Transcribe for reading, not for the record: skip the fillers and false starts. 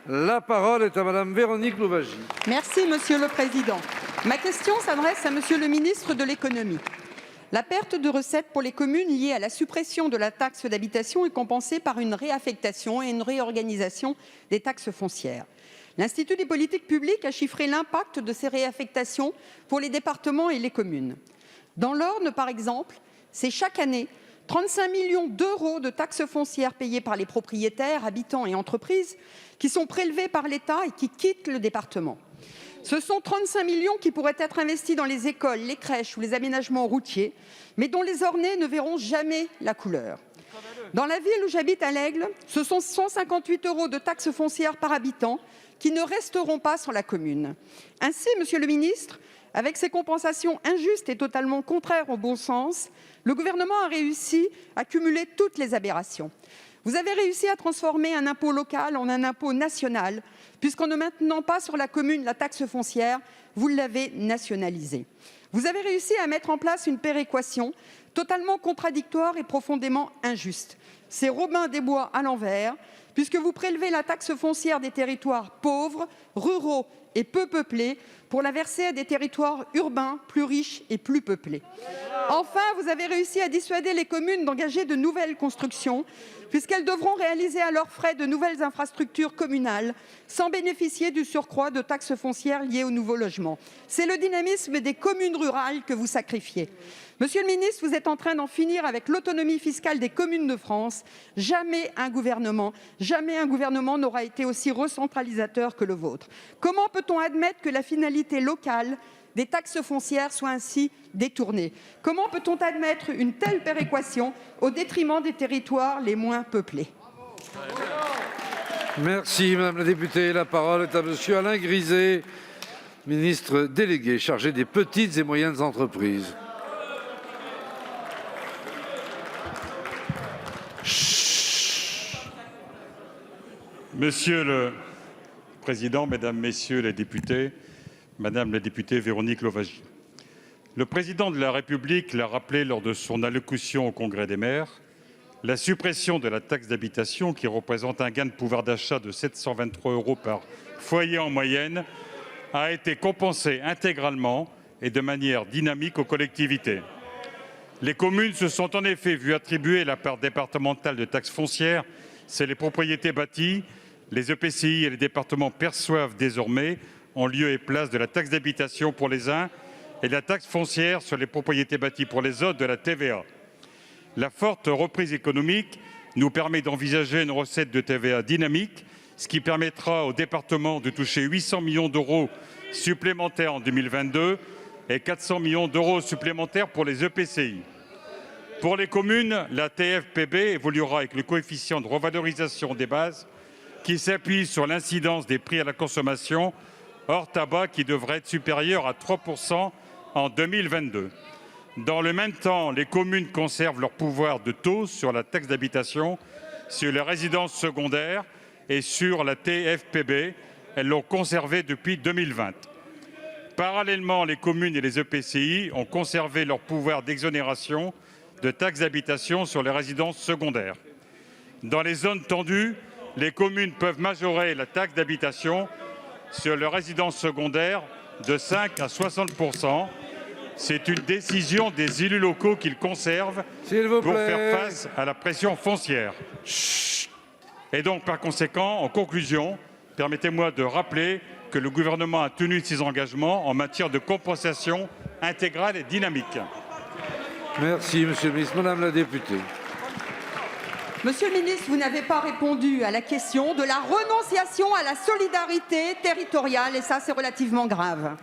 La parole est à Madame Véronique Louwagie. Merci, Monsieur le Président. Ma question s'adresse à Monsieur le ministre de l'Économie. La perte de recettes pour les communes liée à la suppression de la taxe d'habitation est compensée par une réaffectation et une réorganisation des taxes foncières. L'Institut des politiques publiques a chiffré l'impact de ces réaffectations pour les départements et les communes. Dans l'Orne, par exemple, c'est chaque année 35 millions d'euros de taxes foncières payées par les propriétaires, habitants et entreprises qui sont prélevés par l'État et qui quittent le département. Ce sont 35 millions qui pourraient être investis dans les écoles, les crèches ou les aménagements routiers, mais dont les Ornais ne verront jamais la couleur. Dans la ville où j'habite à l'Aigle, ce sont 158 euros de taxes foncières par habitant qui ne resteront pas sur la commune. Ainsi, Monsieur le ministre, avec ces compensations injustes et totalement contraires au bon sens, le gouvernement a réussi à cumuler toutes les aberrations. Vous avez réussi à transformer un impôt local en un impôt national, puisqu'en ne maintenant pas sur la commune la taxe foncière, vous l'avez nationalisée. Vous avez réussi à mettre en place une péréquation totalement contradictoire et profondément injuste. C'est Robin des Bois à l'envers, puisque vous prélevez la taxe foncière des territoires pauvres, ruraux et peu peuplés pour la verser à des territoires urbains plus riches et plus peuplés. Enfin, vous avez réussi à dissuader les communes d'engager de nouvelles constructions, puisqu'elles devront réaliser à leurs frais de nouvelles infrastructures communales sans bénéficier du surcroît de taxes foncières liées aux nouveaux logements. C'est le dynamisme des communes rurales que vous sacrifiez. Monsieur le ministre, vous êtes en train d'en finir avec l'autonomie fiscale des communes de France. Jamais un gouvernement n'aura été aussi recentralisateur que le vôtre. Comment peut-on admettre que la finalité locale des taxes foncières soit ainsi détournée? Comment peut-on admettre une telle péréquation au détriment des territoires les moins peuplés? Merci Madame la députée. La parole est à Monsieur Alain Griset, ministre délégué chargé des petites et moyennes entreprises. Monsieur le Président, Mesdames, Messieurs les députés, Madame la députée Véronique Louwagie, le Président de la République l'a rappelé lors de son allocution au Congrès des maires, la suppression de la taxe d'habitation, qui représente un gain de pouvoir d'achat de 723 € par foyer en moyenne, a été compensée intégralement et de manière dynamique aux collectivités. Les communes se sont en effet vues attribuer la part départementale de taxes foncières, c'est les propriétés bâties. Les EPCI et les départements perçoivent désormais en lieu et place de la taxe d'habitation pour les uns et la taxe foncière sur les propriétés bâties pour les autres de la TVA. La forte reprise économique nous permet d'envisager une recette de TVA dynamique, ce qui permettra aux départements de toucher 800 millions d'euros supplémentaires en 2022 et 400 millions d'euros supplémentaires pour les EPCI. Pour les communes, la TFPB évoluera avec le coefficient de revalorisation des bases qui s'appuie sur l'incidence des prix à la consommation hors tabac qui devrait être supérieur à 3 % en 2022. Dans le même temps, les communes conservent leur pouvoir de taux sur la taxe d'habitation, sur les résidences secondaires et sur la TFPB. Elles l'ont conservé depuis 2020. Parallèlement, les communes et les EPCI ont conservé leur pouvoir d'exonération de taxe d'habitation sur les résidences secondaires. Dans les zones tendues, les communes peuvent majorer la taxe d'habitation sur les résidences secondaires de 5 à 60 %. C'est une décision des élus locaux qu'ils conservent pour faire face à la pression foncière. Et donc, par conséquent, en conclusion, permettez-moi de rappeler que le gouvernement a tenu ses engagements en matière de compensation intégrale et dynamique. Merci, Monsieur le ministre. Madame la députée. Monsieur le ministre, vous n'avez pas répondu à la question de la renonciation à la solidarité territoriale, et ça, c'est relativement grave.